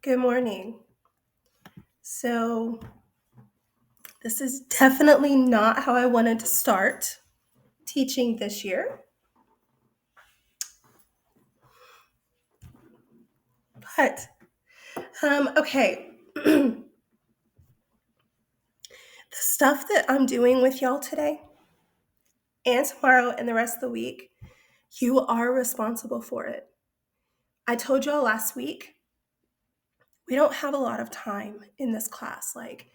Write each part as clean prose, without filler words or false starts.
Good morning. So, this is definitely not how I wanted to start teaching this year, but okay. The stuff that I'm doing with y'all today and tomorrow and the rest of the week, you are responsible for it. I told y'all last week, we don't have a lot of time in this class. Like,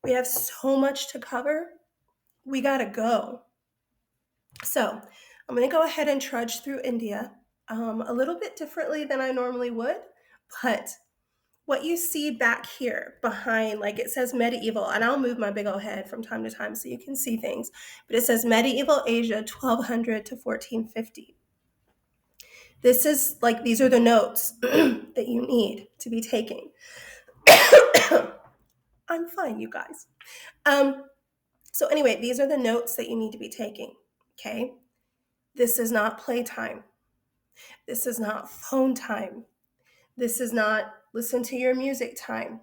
we have so much to cover, we gotta go. So, I'm gonna go ahead and trudge through India a little bit differently than I normally would, but what you see back here behind, like it says medieval, and I'll move my big old head from time to time so you can see things, but it says medieval Asia 1200 to 1450. This is like, these are the notes that you need to be taking. I'm fine, you guys. So anyway, these are the notes that you need to be taking, okay? This is not playtime. This is not phone time. This is not listen to your music time.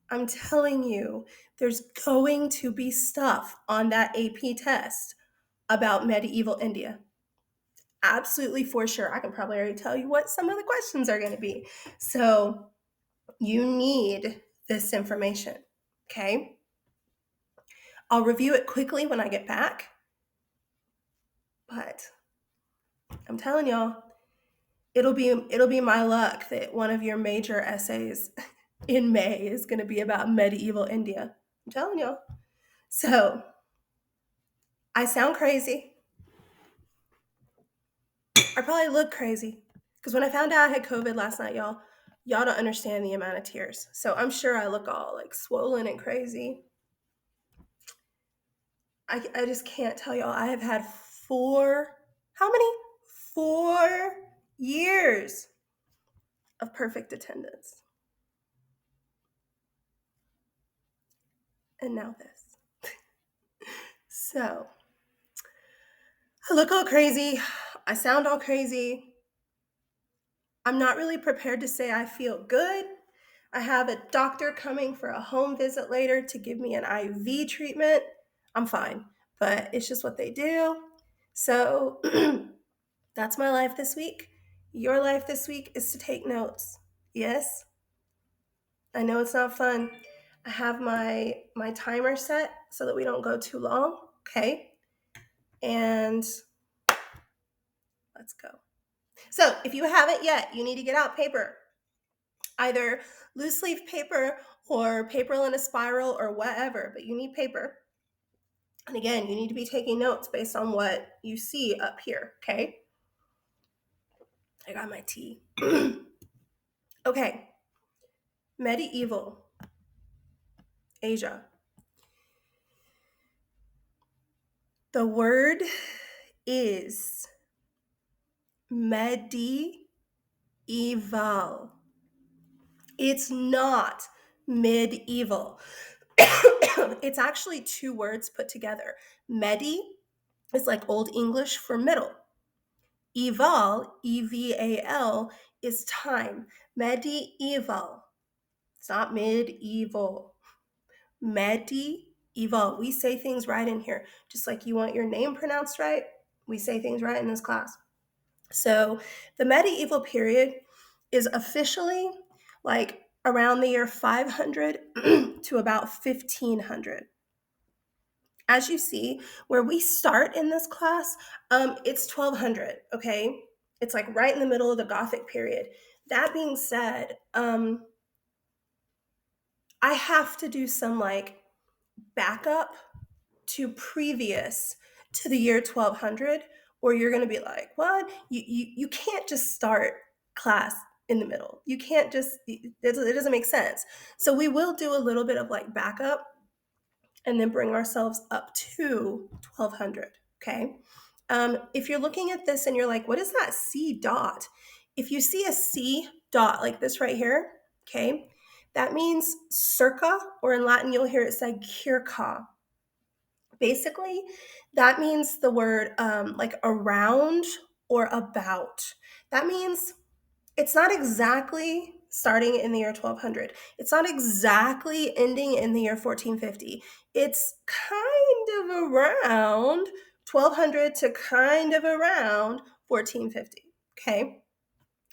I'm telling you, there's going to be stuff on that AP test about medieval India. Absolutely, for sure. I can probably already tell you what some of the questions are going to be. So you need this information, okay? I'll review it quickly when I get back, but I'm telling y'all, it'll be my luck that one of your major essays in May is going to be about medieval India. I'm telling y'all. So I sound crazy. I probably look crazy because when I found out I had COVID last night, y'all don't understand the amount of tears. So I'm sure I look all like swollen and crazy. I just can't tell y'all. I have had how many? 4 years of perfect attendance. And now this. So I look all crazy. I sound all crazy. I'm not really prepared to say I feel good. I have a doctor coming for a home visit later to give me an IV treatment. I'm fine, but it's just what they do. So that's my life this week. Your life this week is to take notes. Yes, I know it's not fun. I have my timer set so that we don't go too long, okay? And let's go. So if you haven't yet, you need to get out paper. Either loose leaf paper or paper in a spiral or whatever, but you need paper. And again, you need to be taking notes based on what you see up here, okay? I got my tea. Okay, medieval Asia. The word is medieval. It's not medieval. It's actually two words put together. Medi is like Old English for middle. Eval, E-V-A-L, is time. Medieval. It's not medieval. Medieval. We say things right in here. Just like you want your name pronounced right, we say things right in this class. So the medieval period is officially like around the year 500 to about 1500. As you see, where we start in this class, it's 1200, okay? It's like right in the middle of the Gothic period. That being said, I have to do some like backup to previous to the year 1200, or you're going to be like, what? You can't just start class in the middle. You can't just, it doesn't make sense. So we will do a little bit of like backup and then bring ourselves up to 1200, okay? If you're looking at this and you're like, what is that C dot? If you see a C dot like this right here, okay, that means circa, or in Latin, you'll hear it say circa. Basically, that means the word like around or about. That means it's not exactly starting in the year 1200. It's not exactly ending in the year 1450. It's kind of around 1200 to kind of around 1450. Okay.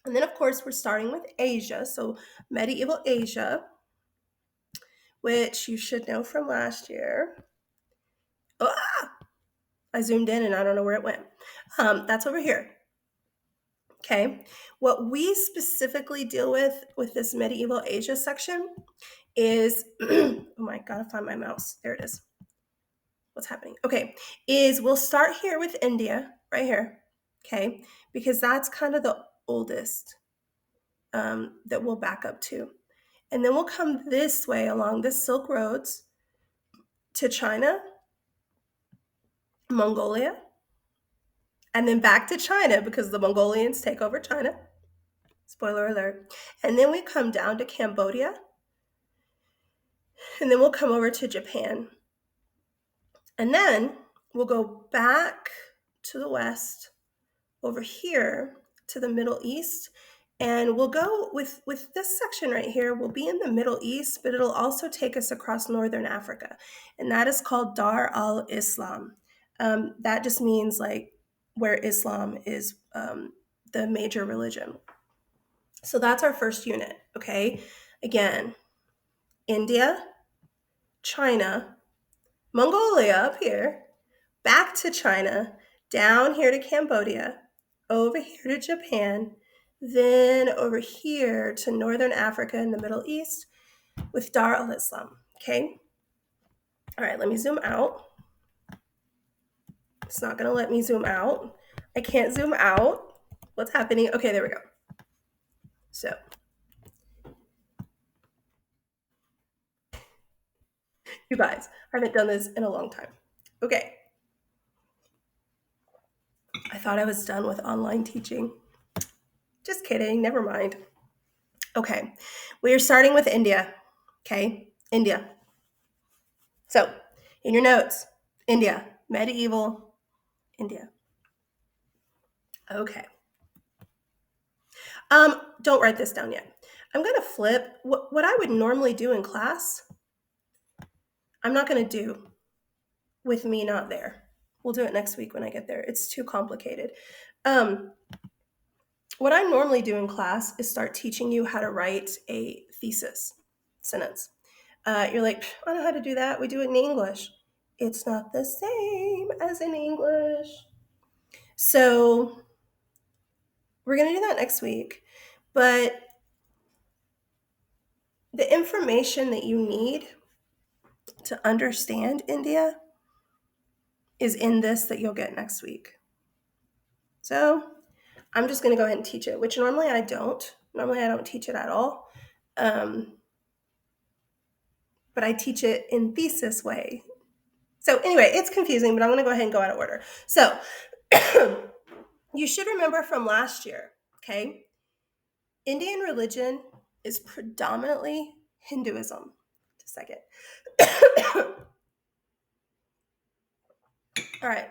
And then, of course, we're starting with Asia. So, medieval Asia, which you should know from last year. Ah, I zoomed in and I don't know where it went. That's over here. Okay. What we specifically deal with this medieval Asia section is, oh my God, I found my mouse. There it is. What's happening? Okay. Is we'll start here with India, right here. Okay. Because that's kind of the oldest that we'll back up to. And then we'll come this way along the Silk Roads to China, Mongolia, and then back to China because the Mongolians take over China. Spoiler alert. And then we come down to Cambodia, and then we'll come over to Japan. And then we'll go back to the west over here to the Middle East. And we'll go with this section right here. We'll be in the Middle East, but it'll also take us across Northern Africa. And that is called Dar al-Islam. That just means like where Islam is the major religion. So that's our first unit, okay? Again, India, China, Mongolia up here, back to China, down here to Cambodia, over here to Japan, then over here to Northern Africa and the Middle East with Dar al-Islam, okay? All right, let me zoom out. It's not gonna let me zoom out. I can't zoom out. What's happening? Okay, there we go. So, you guys, I haven't done this in a long time. Okay. I thought I was done with online teaching. Just kidding, never mind. Okay, we are starting with India. Okay, India. So, in your notes, India, medieval India. Okay. Don't write this down yet. I'm going to flip what I would normally do in class. I'm not going to do with me not there. We'll do it next week when I get there. It's too complicated. What I normally do in class is start teaching you how to write a thesis sentence. You're like, I know how to do that. We do it in English. It's not the same as in English. So we're going to do that next week. But the information that you need to understand India is in this that you'll get next week. So I'm just going to go ahead and teach it, which normally I don't. Normally I don't teach it at all. But I teach it in thesis way. So anyway, it's confusing, but I'm going to go ahead and go out of order. So you should remember from last year, okay? Indian religion is predominantly Hinduism. Just a second. All right.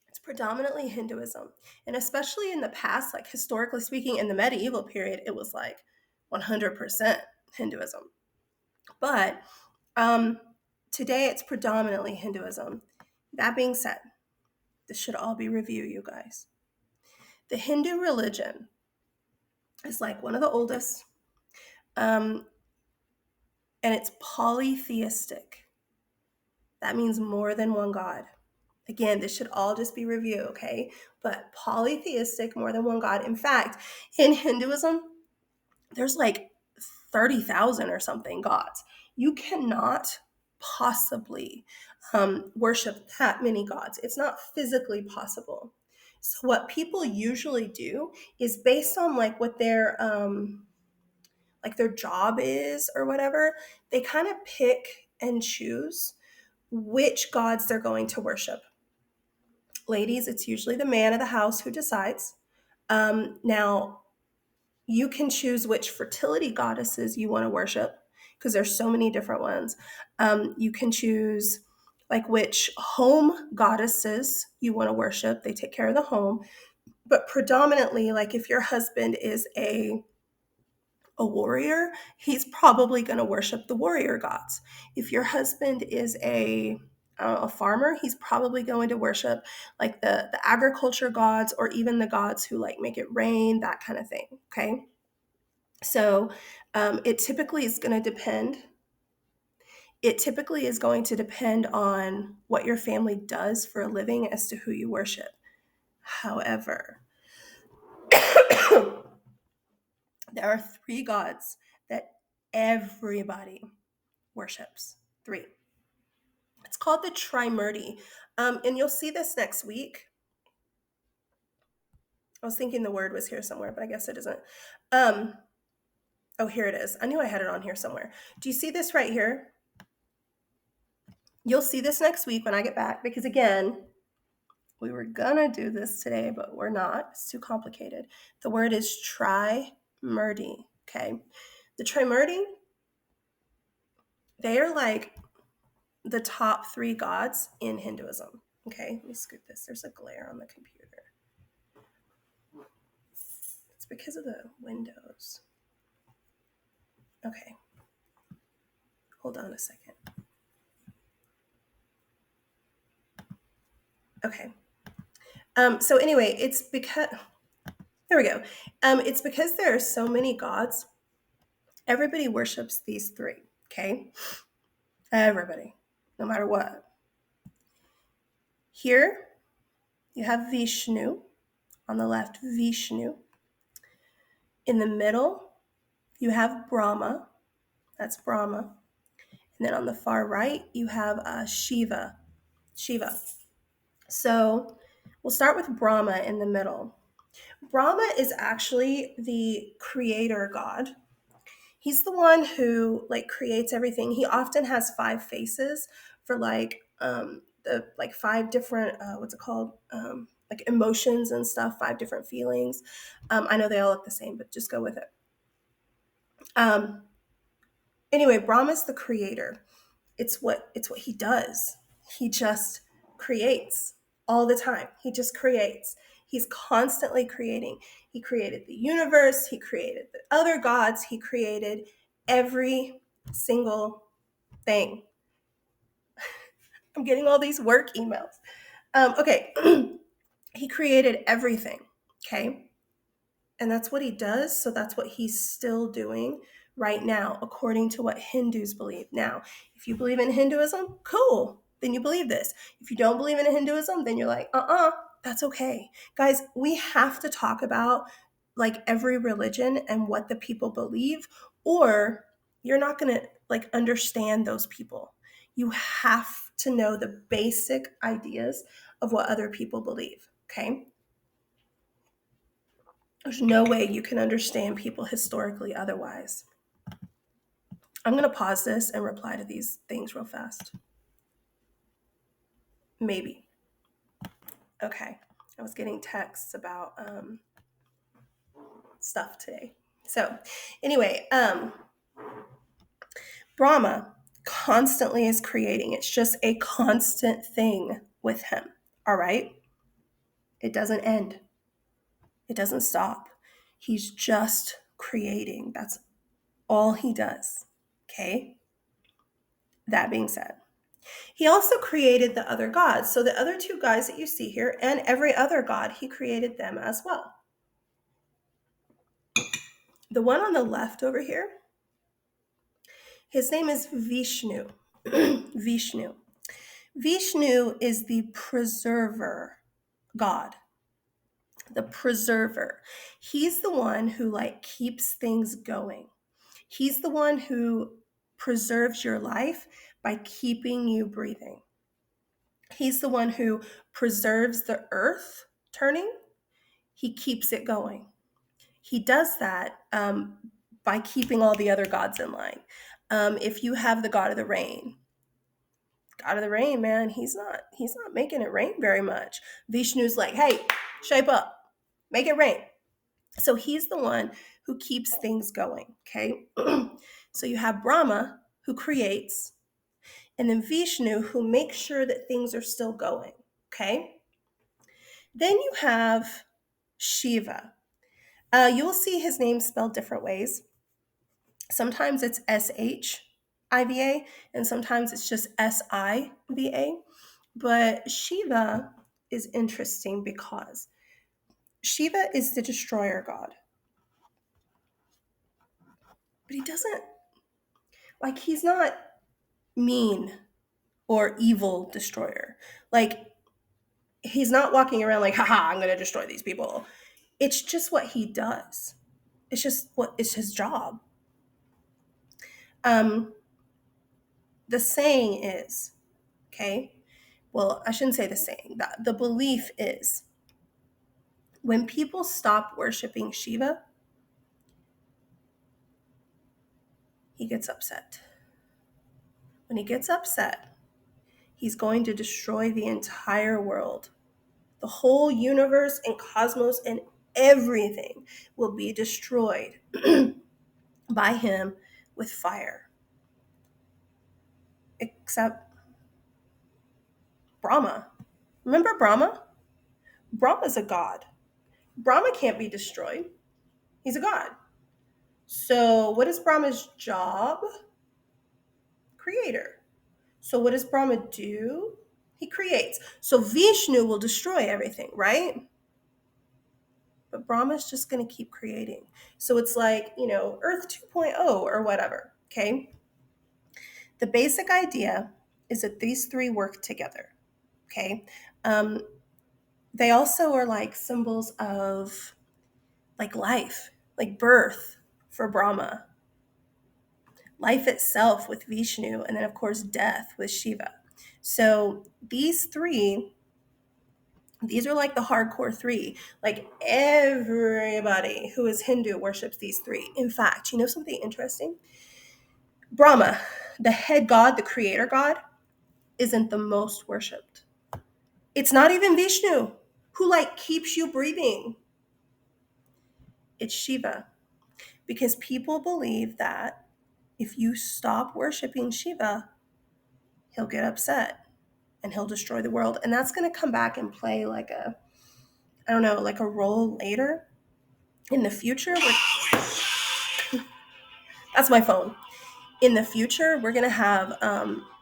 It's predominantly Hinduism. And especially in the past, like historically speaking, in the medieval period, it was like 100% Hinduism. But today it's predominantly Hinduism. That being said, this should all be review, you guys. The Hindu religion is like one of the oldest, and it's polytheistic. That means more than one God. Again, this should all just be review, okay? But polytheistic, more than one God. In fact, in Hinduism, there's like 30,000 or something gods. You cannot possibly worship that many gods. It's not physically possible. So what people usually do is based on like what their job is or whatever, they kind of pick and choose which gods they're going to worship. Ladies, it's usually the man of the house who decides. Now, you can choose which fertility goddesses you want to worship because there's so many different ones. You can choose like which home goddesses you want to worship. They take care of the home. But predominantly, like if your husband is a a warrior, he's probably going to worship the warrior gods. If your husband is a farmer, he's probably going to worship like the agriculture gods, or even the gods who like make it rain, that kind of thing. Okay. So it typically is going to depend. It typically is going to depend on what your family does for a living as to who you worship. However, there are three gods that everybody worships. Three. It's called the Trimurti. And you'll see this next week. I was thinking the word was here somewhere, but I guess it isn't. Oh, here it is. I knew I had it on here somewhere. Do you see this right here? You'll see this next week when I get back, because again, we were gonna do this today, but we're not. It's too complicated. The word is Trimurti. Okay. The Trimurti, they are like the top three gods in Hinduism. Okay, let me scoot this. There's a glare on the computer. It's because of the windows. Okay. Hold on a second. Okay. So anyway, it's because, there we go. It's because there are so many gods. Everybody worships these three. Okay. Everybody, no matter what. Here, you have Vishnu. On the left, Vishnu. In the middle, you have Brahma. That's Brahma. And then on the far right, you have Shiva. Shiva. So we'll start with Brahma in the middle. Brahma is actually the creator god. He's the one who like creates everything. He often has five faces for the like five different what's it called, like emotions and stuff, five different feelings. I know they all look the same, but just go with it. Anyway, Brahma's the creator. It's what he does. He just creates all the time. He just creates. He's constantly creating. He created the universe, he created the other gods, he created every single thing. I'm getting all these work emails. Okay. He created everything. Okay. And that's what he does. So that's what he's still doing right now, according to what Hindus believe. Now, if you believe in Hinduism, cool, then you believe this. If you don't believe in Hinduism, then you're like, that's okay. Guys, we have to talk about like every religion and what the people believe, or you're not going to like understand those people. You have to know the basic ideas of what other people believe. Okay. There's no way you can understand people historically otherwise. I'm going to pause this and reply to these things real fast. Maybe. Okay. I was getting texts about stuff today. So anyway, Brahma constantly is creating. It's just a constant thing with him. All right. It doesn't end. It doesn't stop. He's just creating. That's all he does. Okay. That being said, he also created the other gods. So the other two guys that you see here and every other god, he created them as well. The one on the left over here, his name is Vishnu. Vishnu. Vishnu is the preserver god. The preserver. He's the one who like keeps things going. He's the one who preserves your life by keeping you breathing. He's the one who preserves the earth turning. He keeps it going. He does that by keeping all the other gods in line. If you have the god of the rain, man, he's not making it rain very much. Vishnu's like, hey, shape up, make it rain. So he's the one who keeps things going. Okay. So you have Brahma who creates, and then Vishnu who makes sure that things are still going. Okay. Then you have Shiva. You will see his name spelled different ways. Sometimes it's SHIVA, and sometimes it's just SIVA. But Shiva is interesting because Shiva is the destroyer god, but he doesn't, like, he's not mean or evil destroyer. Like, he's not walking around like, haha, I'm going to destroy these people. It's just what he does. It's his job. Um, the saying is, okay, well, I shouldn't say the saying, the belief is when people stop worshiping Shiva, he gets upset. When he gets upset, he's going to destroy the entire world. The whole universe and cosmos and everything will be destroyed by him with fire. Except Brahma. Remember Brahma? Brahma's a god. Brahma can't be destroyed. He's a god. So, what is Brahma's job? Creator. So, what does Brahma do? He creates. So, Vishnu will destroy everything, right? But Brahma's just going to keep creating. So, it's like, Earth 2.0 or whatever, okay? The basic idea is that these three work together, okay? Um, they also are like symbols of like life, like birth for Brahma, life itself with Vishnu, and then of course death with Shiva. So these are like the hardcore three. Like everybody who is Hindu worships these three. In fact, you know something interesting? Brahma, the head god, the creator god, isn't the most worshipped. It's not even Vishnu, who like keeps you breathing. It's Shiva. Because people believe that if you stop worshiping Shiva, he'll get upset and he'll destroy the world. And that's going to come back and play like I don't know, like a role later in the future. That's my phone. In the future, we're going to have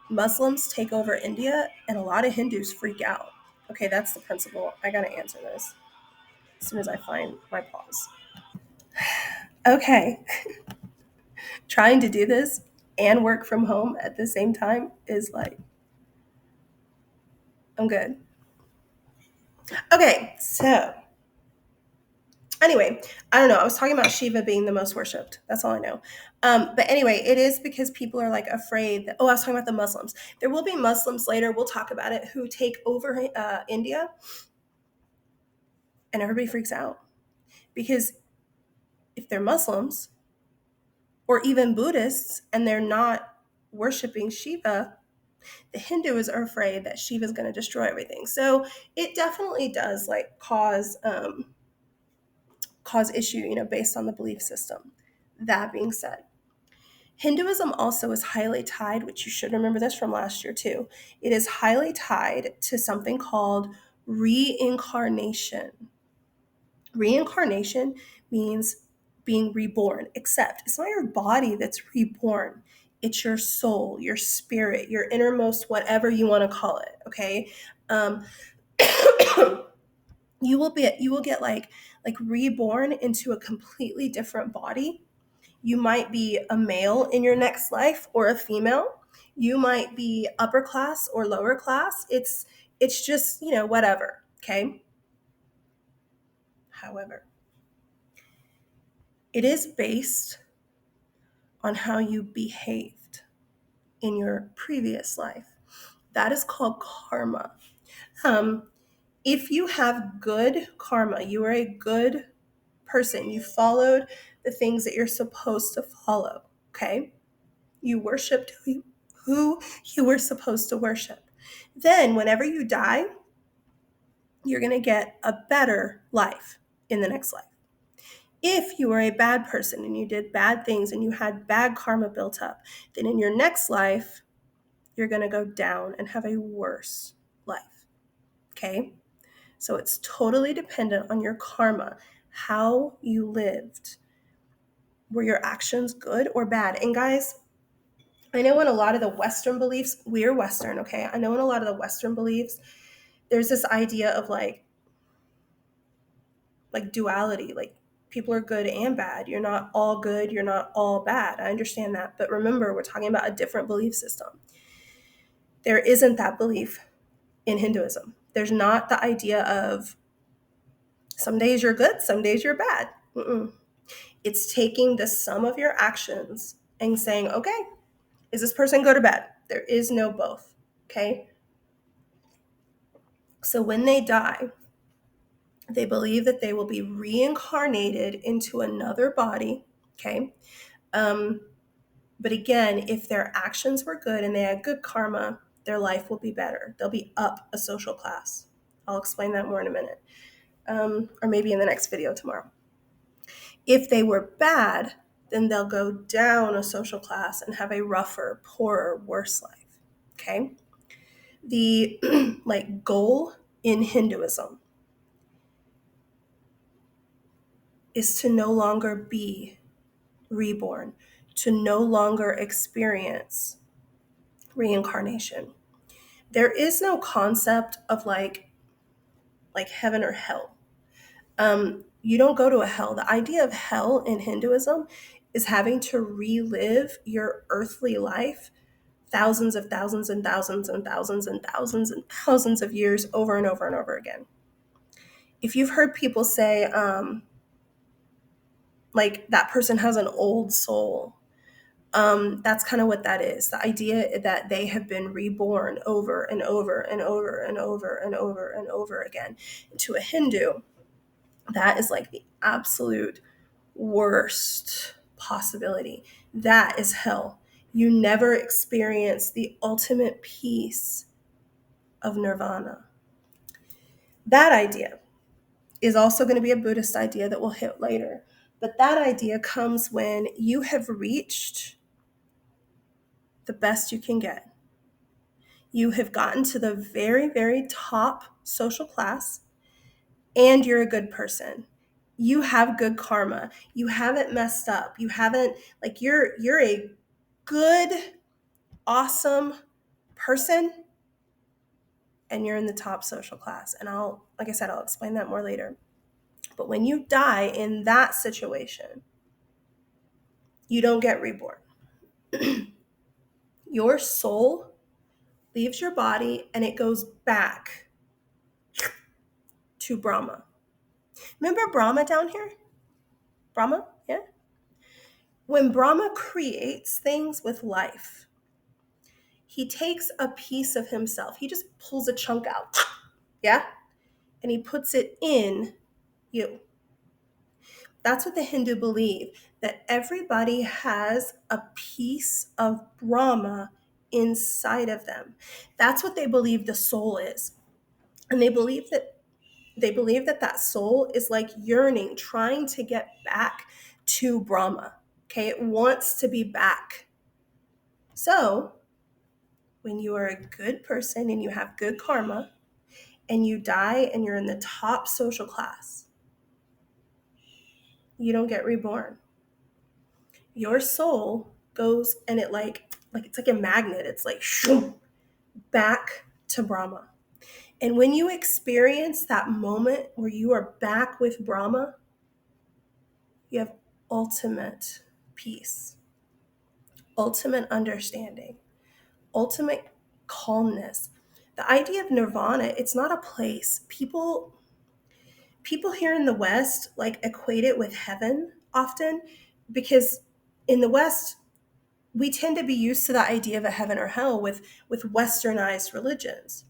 Muslims take over India and a lot of Hindus freak out. Okay, that's the principle. I got to answer this as soon as I find my pause. Okay. Trying to do this and work from home at the same time is like, I'm good. Okay, so anyway, I don't know. I was talking about Shiva being the most worshipped. That's all I know. But anyway, it is because people are like afraid that, I was talking about the Muslims. There will be Muslims later, we'll talk about it, who take over India, and everybody freaks out. Because if they're Muslims or even Buddhists and they're not worshiping Shiva, the Hindus are afraid that Shiva is going to destroy everything. So it definitely does like cause issue, based on the belief system. That being said, Hinduism also is highly tied, which you should remember this from last year too. It is highly tied to something called reincarnation. Reincarnation means being reborn, except it's not your body that's reborn. It's your soul, your spirit, your innermost, whatever you want to call it. Okay. Um, you will get like reborn into a completely different body. You might be a male in your next life or a female. You might be upper class or lower class. It's just, whatever, okay? However, it is based on how you behaved in your previous life. That is called karma. Um, if you have good karma, you are a good person. You followed the things that you're supposed to follow, okay? You worshiped who you were supposed to worship. Then, whenever you die, you're going to get a better life in the next life. If you were a bad person and you did bad things and you had bad karma built up, then in your next life, you're going to go down and have a worse life. Okay? So it's totally dependent on your karma, how you lived Were your actions good or bad? And guys, I know in a lot of the Western beliefs, we're Western, okay? I know in a lot of the Western beliefs, there's this idea of like duality, like people are good and bad. You're not all good, you're not all bad. I understand that. But remember, we're talking about a different belief system. There isn't that belief in Hinduism. There's not the idea of some days you're good, some days you're bad. Mm-mm. It's taking the sum of your actions and saying, okay, is this person good or bad? There is no both. Okay. So when they die, they believe that they will be reincarnated into another body. Okay. Um, but again, if their actions were good and they had good karma, their life will be better. They'll be up a social class. I'll explain that more in a minute, or maybe in the next video tomorrow. If they were bad, then they'll go down a social class and have a rougher, poorer, worse life. Okay? The like goal in Hinduism is to no longer be reborn, to no longer experience reincarnation. There is no concept of like heaven or hell. You don't go to a hell. The idea of hell in Hinduism is having to relive your earthly life thousands of thousands and thousands and thousands and thousands and thousands of years over and over and over again. If you've heard people say, like that person has an old soul, that's kind of what that is. The idea that they have been reborn over and over and over and over and over and over again. To a Hindu, that is like the absolute worst possibility. That is hell. You never experience the ultimate peace of nirvana. That idea is also going to be a Buddhist idea that we'll hit later. But that idea comes when you have reached the best you can get. You have gotten to the very, very top social class and you're a good person. You have good karma. You haven't messed up. You haven't like you're a good, awesome person and you're in the top social class. And like I said, I'll explain that more later. But when you die in that situation, you don't get reborn. Your soul leaves your body and it goes back to Brahma. Remember Brahma down here? Brahma? Yeah. When Brahma creates things with life, he takes a piece of himself. He just pulls a chunk out. Yeah? And he puts it in you. That's what the Hindu believe, that everybody has a piece of Brahma inside of them. That's what they believe the soul is. And they believe that that soul is like yearning, trying to get back to Brahma. Okay, it wants to be back. So, when you are a good person and you have good karma and you die and you're in the top social class, you don't get reborn. Your soul goes and it like it's like a magnet. It's like shoom, back to Brahma. And when you experience that moment where you are back with Brahma, you have ultimate peace, ultimate understanding, ultimate calmness. The idea of nirvana, it's not a place. People here in the West like equate it with heaven often because in the West we tend to be used to the idea of a heaven or hell with westernized religions.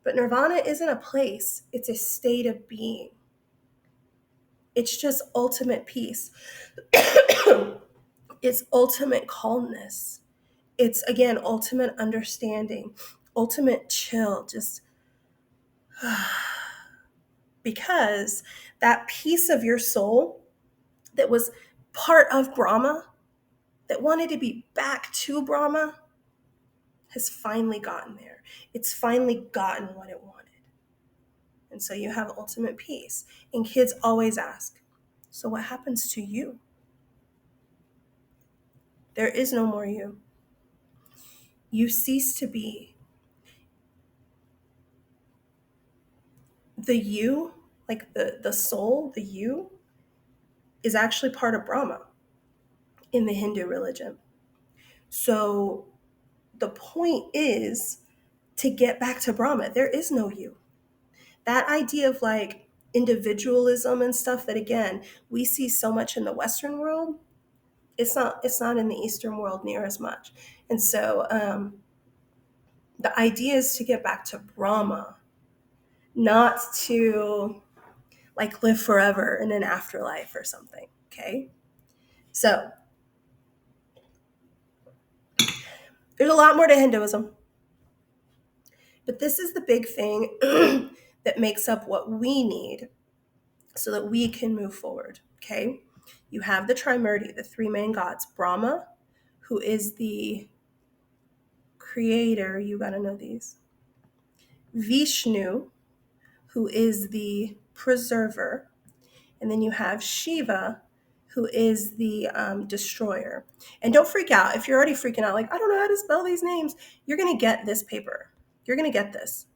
But nirvana isn't a place, it's a state of being. It's just ultimate peace. It's ultimate calmness. It's again ultimate understanding, ultimate chill, just because that piece of your soul that was part of Brahma, that wanted to be back to Brahma, has finally gotten there. It's finally gotten what it wanted. And so you have ultimate peace. And kids always ask, so what happens to you? There is no more you. You cease to be. The you, like the soul, the you, is actually part of Brahma in the Hindu religion. So the point is to get back to Brahma. There is no you. That idea of like individualism and stuff that again we see so much in the Western world, it's not in the Eastern world near as much. And so the idea is to get back to Brahma, not to like live forever in an afterlife or something. Okay. So there's a lot more to Hinduism, but this is the big thing that makes up what we need so that we can move forward. Okay. You have the Trimurti, the three main gods, Brahma, who is the creator. You got to know these. Vishnu, who is the preserver. And then you have Shiva, who is the destroyer. And don't freak out. If you're already freaking out, like, I don't know how to spell these names, you're going to get this paper. You're going to get this.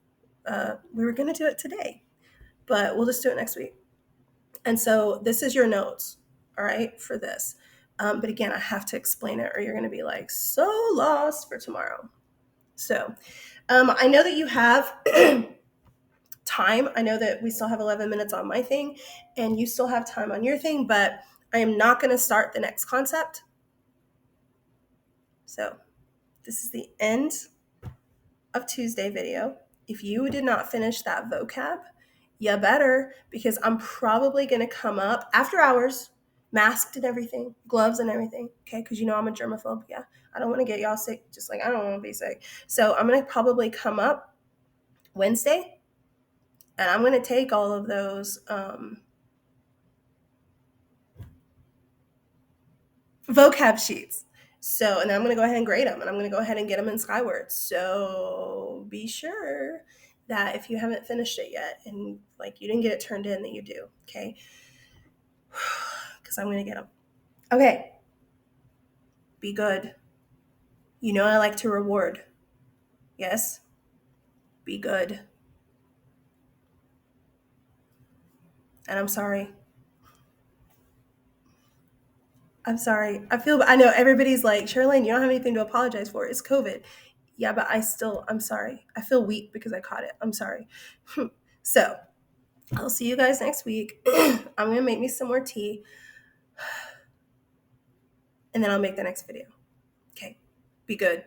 We were going to do it today, but we'll just do it next week. And so this is your notes, all right, for this. But again, I have to explain it or you're going to be like so lost for tomorrow. So I know that you have time. I know that we still have 11 minutes on my thing and you still have time on your thing, but I am not going to start the next concept. So this is the end of Tuesday video. If you did not finish that vocab, you better, because I'm probably going to come up after hours, masked and everything, gloves and everything, okay? Because you know I'm a germaphobe. Yeah, I don't want to get y'all sick, just like I don't want to be sick. So I'm going to probably come up Wednesday, and I'm going to take all of those vocab sheets. So, and then I'm going to go ahead and grade them, and I'm going to go ahead and get them in Skyward. So be sure that if you haven't finished it yet and like you didn't get it turned in, that you do, okay? Because I'm going to get them. Okay. Be good. You know I like to reward. Yes? Be good. And I'm sorry. I'm sorry. I know everybody's like, Charlene, you don't have anything to apologize for. It's COVID. Yeah, but I'm sorry. I feel weak because I caught it. I'm sorry. So I'll see you guys next week. I'm going to make me some more tea and then I'll make the next video. Okay. Be good.